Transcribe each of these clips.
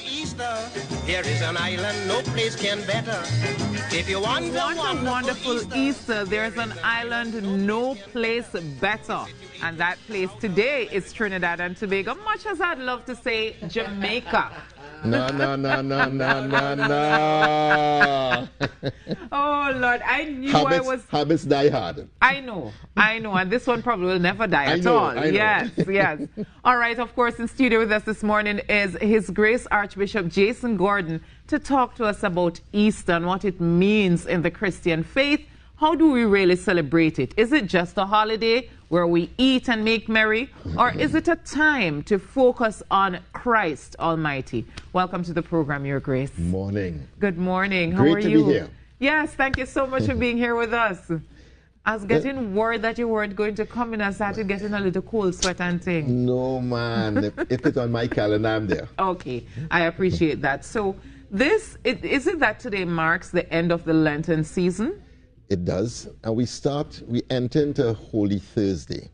Easter, there is an island no place can better. If you want a wonderful Easter, there's an island no place better. And that place today is Trinidad and Tobago, much as I'd love to say Jamaica. No. Oh, Lord, I knew habits die hard. I know, and this one probably will never die at all. Yes. All right, of course, in studio with us this morning is His Grace Archbishop Jason Gordon to talk to us about Easter and what it means in the Christian faith. How do we really celebrate it? Is it just a holiday where we eat and make merry? Or is it a time to focus on Christ Almighty? Welcome to the program, Your Grace. Morning. Good morning. How are you? Great to be here. Yes, thank you so much for being here with us. I was getting word that you weren't going to come in. I started getting a little cold sweat and thing. No, man. If it's on my calendar, I'm there. Okay, I appreciate that. So is it that today marks the end of the Lenten season? It does. And we enter into Holy Thursday.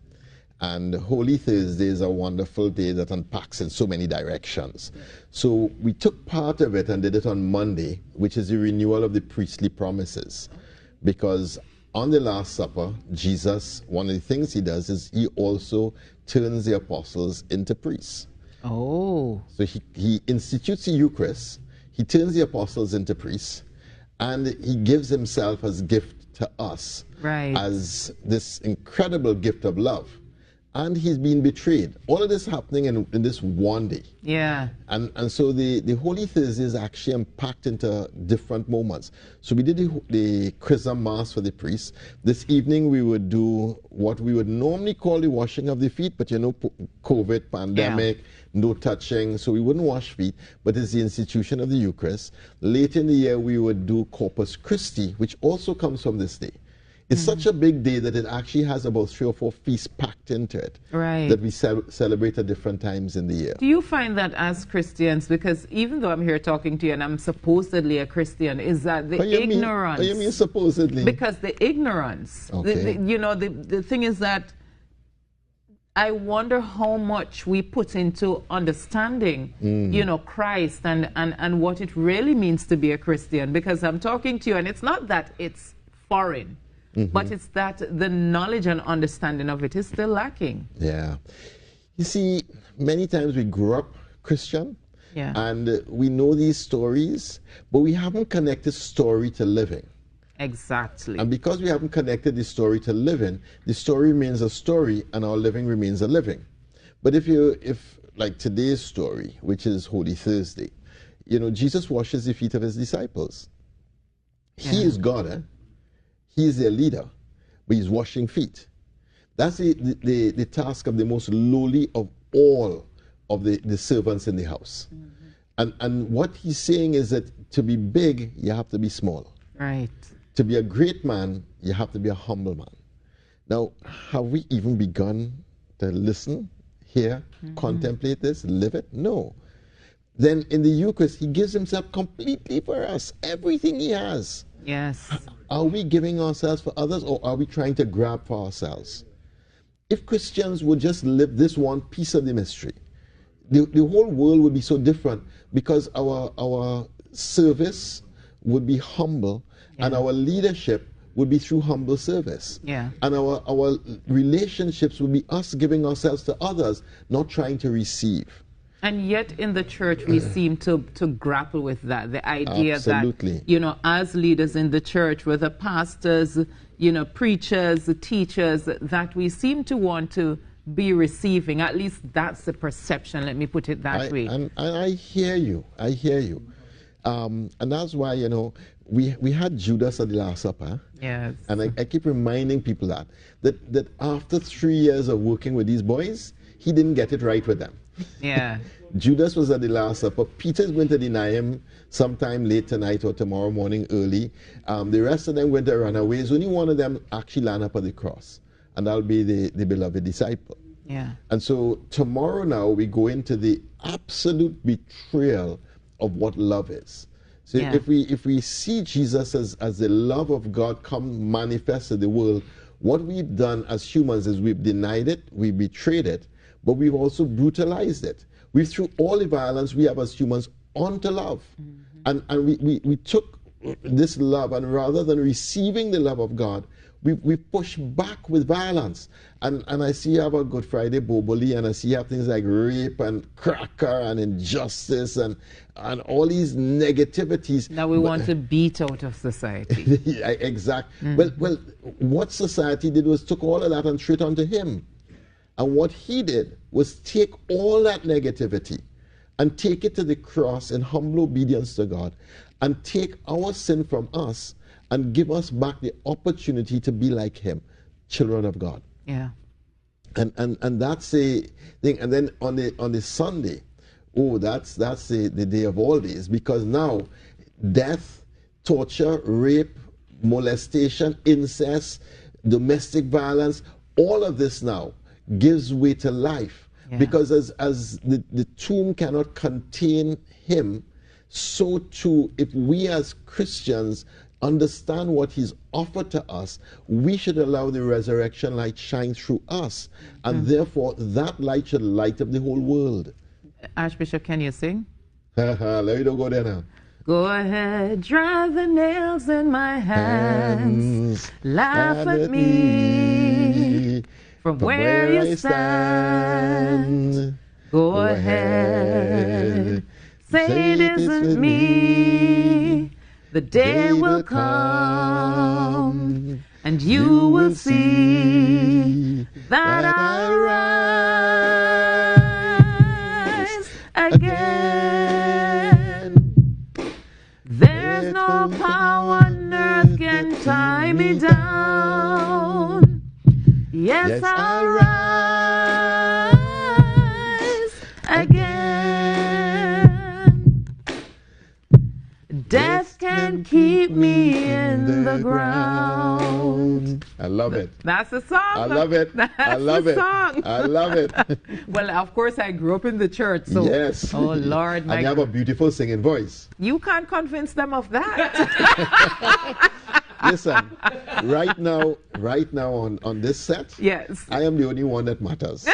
And Holy Thursday is a wonderful day that unpacks in so many directions. So we took part of it and did it on Monday, which is the renewal of the priestly promises. Because on the Last Supper, Jesus, one of the things he does is he also turns the apostles into priests. Oh. So he institutes the Eucharist, he turns the apostles into priests, and he gives himself as gift to us, right, as this incredible gift of love. And he's been betrayed. All of this happening in this one day. Yeah. And so the Holy Thursday is actually unpacked into different moments. So we did the Chrism Mass for the priests. This evening we would do what we would normally call the washing of the feet, but you know, COVID, pandemic, no touching, so we wouldn't wash feet, but it's the institution of the Eucharist. Later in the year we would do Corpus Christi, which also comes from this day. It's such a big day that it actually has about 3 or 4 feasts packed into it, right, that we celebrate at different times in the year. Do you find that as Christians, because even though I'm here talking to you and I'm supposedly a Christian, is that the ignorance... You mean supposedly? Because the ignorance, okay, the thing is that I wonder how much we put into understanding, Christ and what it really means to be a Christian. Because I'm talking to you and it's not that it's foreign, but it's that the knowledge and understanding of it is still lacking. Yeah. You see, many times we grew up Christian, and we know these stories, but we haven't connected story to living. Exactly. And because we haven't connected the story to living, the story remains a story and our living remains a living. But if like today's story, which is Holy Thursday, Jesus washes the feet of his disciples. He is God, He is their leader, but he's washing feet. That's the task of the most lowly of all of the servants in the house. And what he's saying is that to be big, you have to be small. Right. To be a great man, you have to be a humble man. Now, have we even begun to listen, hear, contemplate this, live it? No. Then in the Eucharist, he gives himself completely for us, everything he has. Yes. Are we giving ourselves for others, or are we trying to grab for ourselves? If Christians would just live this one piece of the mystery, the whole world would be so different, because our service would be humble, and our leadership would be through humble service. Yeah. And our relationships would be us giving ourselves to others, not trying to receive. And yet in the church, we seem to grapple with that, the idea Absolutely. that, as leaders in the church, whether pastors, preachers, teachers, that we seem to want to be receiving. At least that's the perception, let me put it that way. And I hear you. And that's why, we had Judas at the Last Supper. Yes. And I keep reminding people that after 3 years of working with these boys, he didn't get it right with them. Yeah. Judas was at the Last Supper. Peter's going to deny him sometime late tonight or tomorrow morning early. The rest of them went to run away. Only one of them actually landed up at the cross, and that'll be the beloved disciple. Yeah. And so tomorrow now we go into the absolute betrayal of what love is. So if we see Jesus as the love of God come manifest in the world, what we've done as humans is we've denied it, we betrayed it, but we've also brutalized it. Through all the violence we have as humans on to love. And we took this love, and rather than receiving the love of God, we push back with violence. And I see you have a Good Friday Boboli, and I see you have things like rape and cracker and injustice and all these negativities. Now we want to beat out of society. Yeah, exactly. Well, what society did was took all of that and threw it onto him. And what he did was take all that negativity and take it to the cross in humble obedience to God, and take our sin from us and give us back the opportunity to be like him, children of God. Yeah. And that's a thing. And then on the Sunday, that's the day of all days, because now death, torture, rape, molestation, incest, domestic violence, all of this now gives way to life. Yeah. Because as the tomb cannot contain him, so too, if we as Christians understand what he's offered to us, we should allow the resurrection light shine through us. And therefore, that light should light up the whole world. Archbishop, can you sing? Let me don't go there now. Go ahead, drive the nails in my hands, laugh at me from where you stand. Go ahead, say it isn't me. The day will come, and you will see that I rise again. There's no power on earth can tie me down. Yes, I'll rise again. Death can keep me in the ground. I love it. That's the song. I love it. I love it. Song. I love it. Well, of course, I grew up in the church, so yes. Oh Lord, and you have a beautiful singing voice. You can't convince them of that. Listen, right now on this set, yes, I am the only one that matters.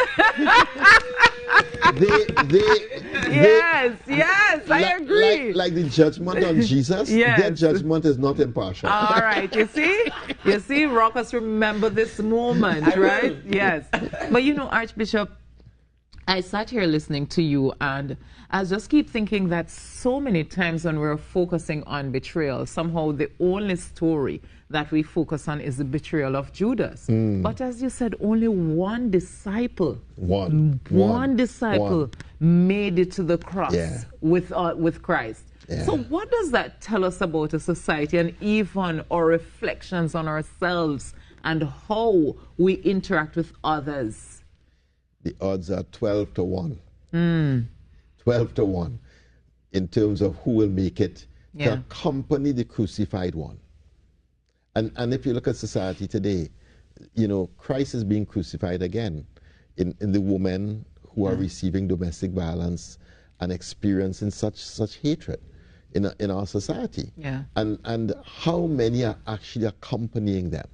Yes, I agree. Like the judgment on Jesus, yes. Their judgment is not impartial. All right, you see, rock us remember this moment, right? Yes. But you know, Archbishop, I sat here listening to you, and I just keep thinking that so many times when we're focusing on betrayal, somehow the only story that we focus on is the betrayal of Judas. But as you said, only one disciple, one disciple made it to the cross with Christ. Yeah. So what does that tell us about a society, and even our reflections on ourselves and how we interact with others? The odds are 12 to 1. 12 to 1 in terms of who will make it to accompany the crucified one. And if you look at society today, you know, Christ is being crucified again in the women who are receiving domestic violence and experiencing such hatred in our society. Yeah. And how many are actually accompanying them?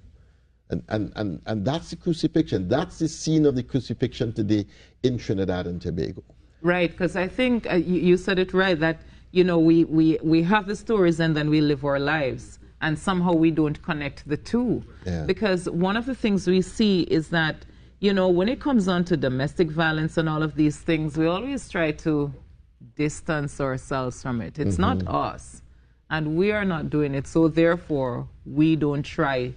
And that's the crucifixion. That's the scene of the crucifixion today in Trinidad and Tobago. Right, because I think you said it right, that, you know, we have the stories and then we live our lives. And somehow we don't connect the two. Yeah. Because one of the things we see is that, you know, when it comes on to domestic violence and all of these things, we always try to distance ourselves from it. It's not us. And we are not doing it. So therefore, we don't try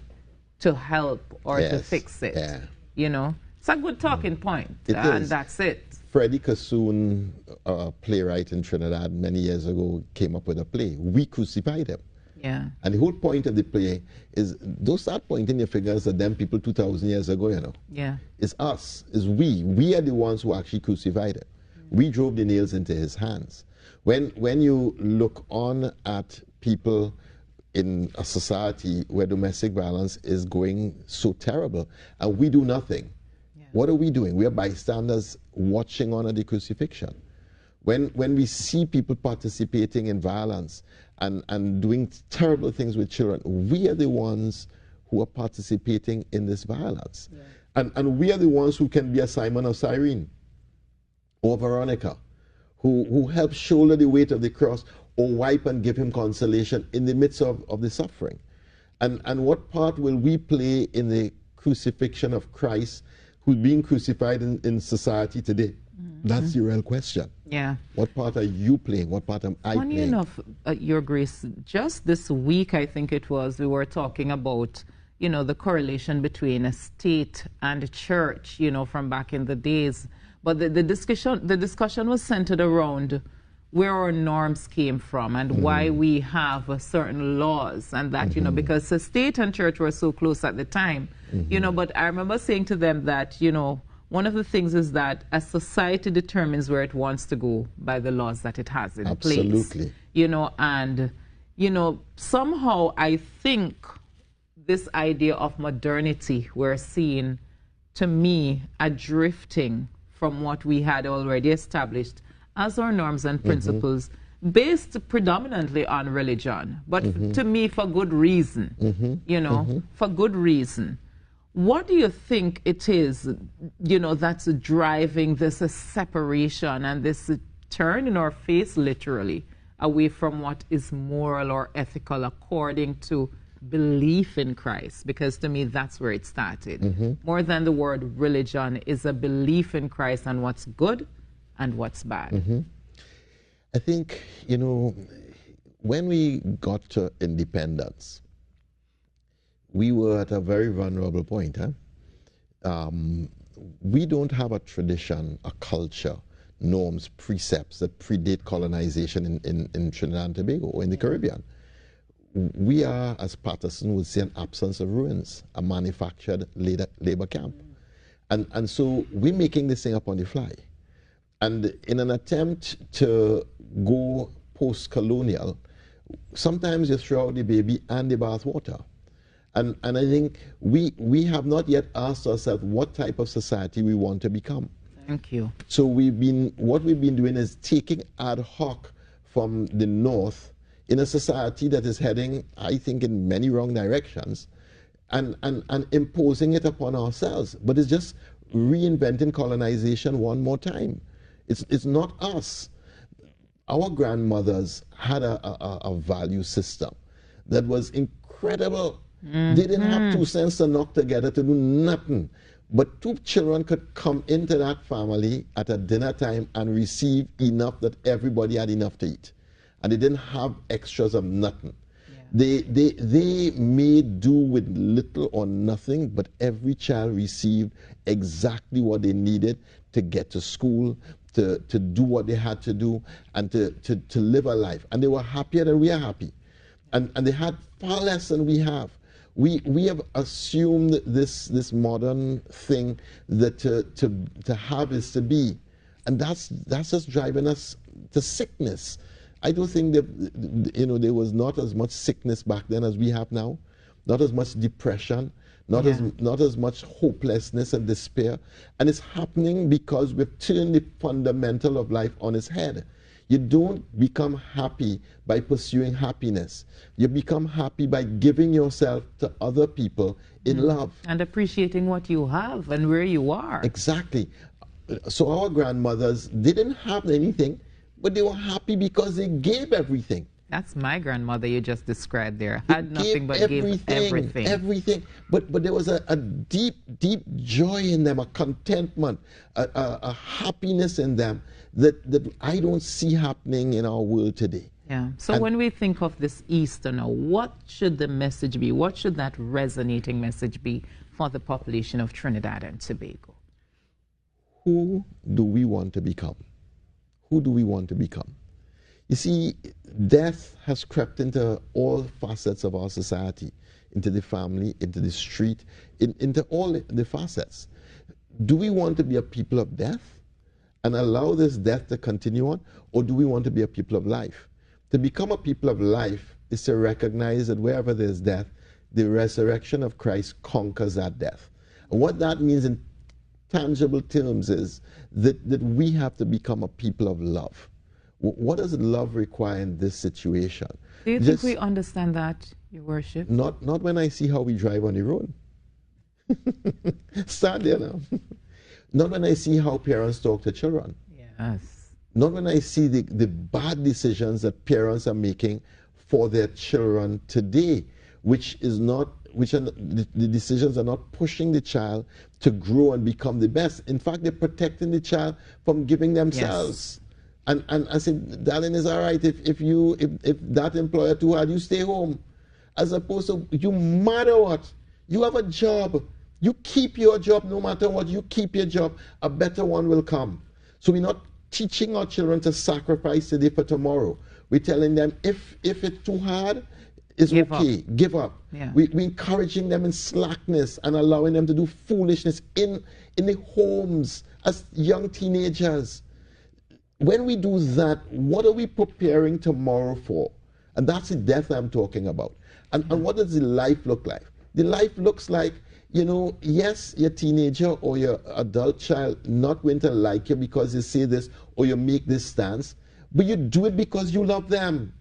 to help or to fix it. Yeah. You know, it's a good talking point. And that's it. Freddie Cassoon, a playwright in Trinidad many years ago, came up with a play. We Crucified Him. Yeah. And the whole point of the play is, don't start pointing your fingers at them people 2,000 years ago, you know. Yeah. It's us. It's we. We are the ones who actually crucified him. We drove the nails into his hands. When you look on at people in a society where domestic violence is going so terrible, and we do nothing, what are we doing? We are bystanders watching on at the crucifixion. When we see people participating in violence and doing terrible things with children, we are the ones who are participating in this violence. Yeah. And we are the ones who can be a Simon of Cyrene or Veronica, who help shoulder the weight of the cross or wipe and give him consolation in the midst of the suffering. And what part will we play in the crucifixion of Christ, who's being crucified in society today? That's the real question. Yeah. What part are you playing? What part am I Funny playing? enough, Your Grace, just this week, I think it was, we were talking about, you know, the correlation between a state and a church, you know, from back in the days. But the discussion was centered around where our norms came from and why we have certain laws and that, you know, because the state and church were so close at the time, you know, but I remember saying to them that, you know, one of the things is that a society determines where it wants to go by the laws that it has in place. Absolutely. You know, and, you know, somehow I think this idea of modernity, we're seeing, to me, a drifting from what we had already established as our norms and principles, based predominantly on religion, but to me, for good reason, you know, for good reason. What do you think it is, you know, that's driving this separation and this turn in our face, literally, away from what is moral or ethical according to belief in Christ? Because to me, that's where it started. More than the word religion is a belief in Christ and what's good and what's bad. I think, you know, when we got to independence, we were at a very vulnerable point. We don't have a tradition, a culture, norms, precepts that predate colonization in Trinidad and Tobago or in the Caribbean. We are, as Patterson would say, an absence of ruins, a manufactured labor camp. And so we're making this thing up on the fly. And in an attempt to go post-colonial, sometimes you throw out the baby and the bathwater. And I think we have not yet asked ourselves what type of society we want to become. Thank you. So what we've been doing is taking ad hoc from the north in a society that is heading, I think, in many wrong directions, and imposing it upon ourselves. But it's just reinventing colonization one more time. It's not us. Our grandmothers had a value system that was incredible. They didn't have 2 cents to knock together to do nothing. But 2 children could come into that family at a dinner time and receive enough that everybody had enough to eat. And they didn't have extras of nothing. Yeah. They made do with little or nothing, but every child received exactly what they needed to get to school, to do what they had to do, and to live a life. And they were happier than we are happy. And they had far less than we have. We have assumed this modern thing that to have is to be, and that's just driving us to sickness. I do think that, you know, there was not as much sickness back then as we have now, not as much depression, not as much hopelessness and despair, and it's happening because we've turned the fundamental of life on its head. You don't become happy by pursuing happiness. You become happy by giving yourself to other people in love. And appreciating what you have and where you are. Exactly. So our grandmothers didn't have anything, but they were happy because they gave everything. That's my grandmother you just described there. Had nothing but gave everything. Everything. But there was a deep, deep joy in them, a contentment, a happiness in them that I don't see happening in our world today. Yeah. So when we think of this Easter now, what should the message be? What should that resonating message be for the population of Trinidad and Tobago? Who do we want to become? Who do we want to become? You see, death has crept into all facets of our society, into the family, into the street, into all the facets. Do we want to be a people of death and allow this death to continue on, or do we want to be a people of life? To become a people of life is to recognize that wherever there's death, the resurrection of Christ conquers that death. And what that means in tangible terms is that we have to become a people of love. What does love require in this situation? Do you think we understand that, Your Worship? Not when I see how we drive on the road. Start there now. Not when I see how parents talk to children. Yes. not when I see the bad decisions that parents are making for their children today, which are the decisions are not pushing the child to grow and become the best. In fact, they're protecting the child from giving themselves. Yes. And I said, darling, it's all right if that employer too hard, you stay home. As opposed to, you matter what, you have a job. You keep your job no matter what, you keep your job, a better one will come. So we're not teaching our children to sacrifice today for tomorrow. We're telling them if it's too hard, it's okay, give up. Yeah. We're encouraging them in slackness and allowing them to do foolishness in the homes as young teenagers. When we do that, what are we preparing tomorrow for? And that's the death I'm talking about. And what does the life look like? The life looks like, you know, yes, your teenager or your adult child not going to like you because you say this or you make this stance, but you do it because you love them.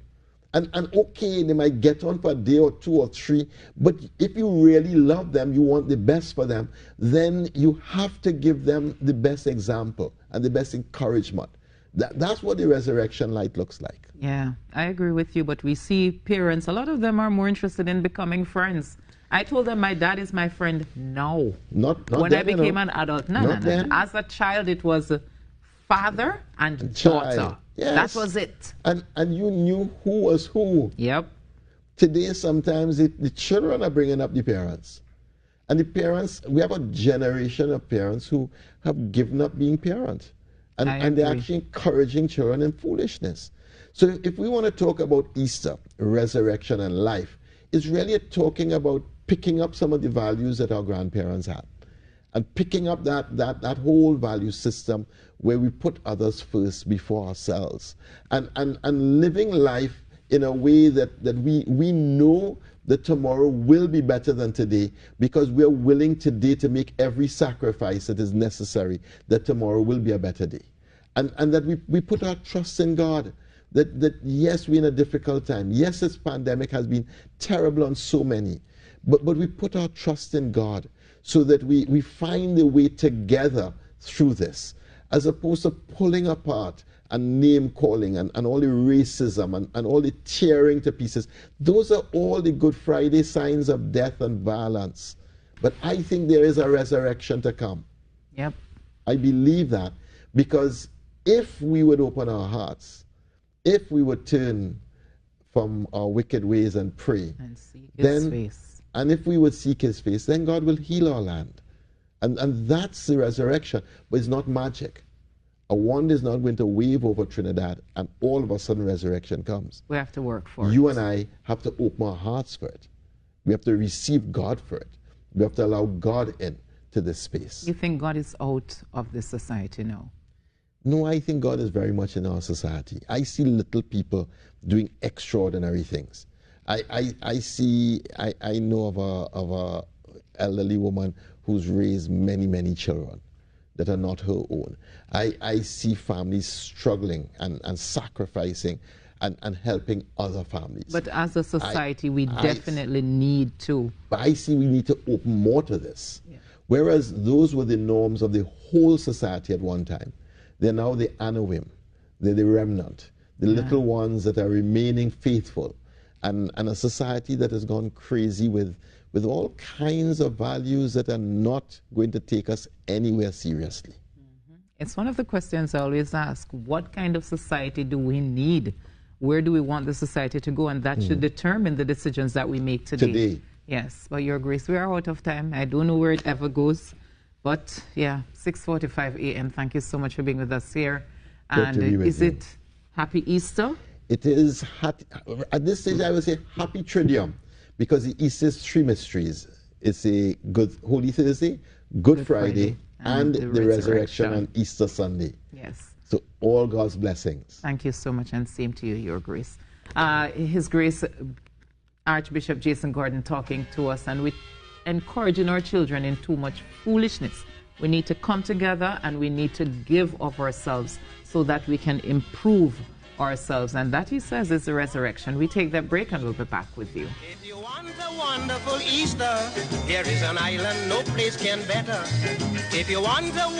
And okay, they might get on for a day or two or three, but if you really love them, you want the best for them, then you have to give them the best example and the best encouragement. That's what the resurrection light looks like. Yeah, I agree with you, but we see parents, a lot of them are more interested in becoming friends. I told them my dad is my friend. No. Not when then, I became an adult. No. As a child, it was father and daughter. Yes. That was it. And you knew who was who. Yep. Today, sometimes the children are bringing up the parents. And the parents, we have a generation of parents who have given up being parents. And they're actually encouraging children in foolishness. So if we want to talk about Easter, resurrection, and life, it's really talking about picking up some of the values that our grandparents had. And picking up that whole value system where we put others first before ourselves. And living life in a way that we know that tomorrow will be better than today because we're willing today to make every sacrifice that is necessary that tomorrow will be a better day. And that we put our trust in God. That yes, we're in a difficult time. Yes, this pandemic has been terrible on so many. But we put our trust in God so that we find a way together through this, as opposed to pulling apart and name calling and all the racism and all the tearing to pieces. Those are all the Good Friday signs of death and violence. But I think there is a resurrection to come. Yep. I believe that because if we would open our hearts, if we would turn from our wicked ways and pray, and seek His face. And if we would seek His face, then God will heal our land. And that's the resurrection. But it's not magic. A wand is not going to wave over Trinidad and all of a sudden resurrection comes. We have to work for it. You and I have to open our hearts for it. We have to receive God for it. We have to allow God in to this space. You think God is out of this society now? No, I think God is very much in our society. I see little people doing extraordinary things. I know of a elderly woman who's raised many children that are not her own. I see families struggling and sacrificing and helping other families. But as a society, we definitely need to. But I see we need to open more to this. Yeah. Whereas those were the norms of the whole society at one time. They're now the anawim. They're the remnant. The little ones that are remaining faithful. And a society that has gone crazy with all kinds of values that are not going to take us anywhere seriously. Mm-hmm. It's one of the questions I always ask. What kind of society do we need? Where do we want the society to go? And that should determine the decisions that we make today. Yes, by your grace, we are out of time. I don't know where it ever goes. But yeah, 6:45 a.m. Thank you so much for being with us here. And is it Happy Easter? It is, at this stage I would say Happy Triduum, because the Easter is three mysteries. It's a Good Holy Thursday, Good Friday, and the resurrection on Easter Sunday. Yes. So all God's blessings. Thank you so much, and same to you, Your Grace. His Grace, Archbishop Jason Gordon talking to us, and we encouraging our children in too much foolishness. We need to come together and we need to give of ourselves so that we can improve ourselves. And that, he says, is the resurrection. We take that break and we'll be back with you. If you want a wonderful Easter, there is an island no place can better. If you want a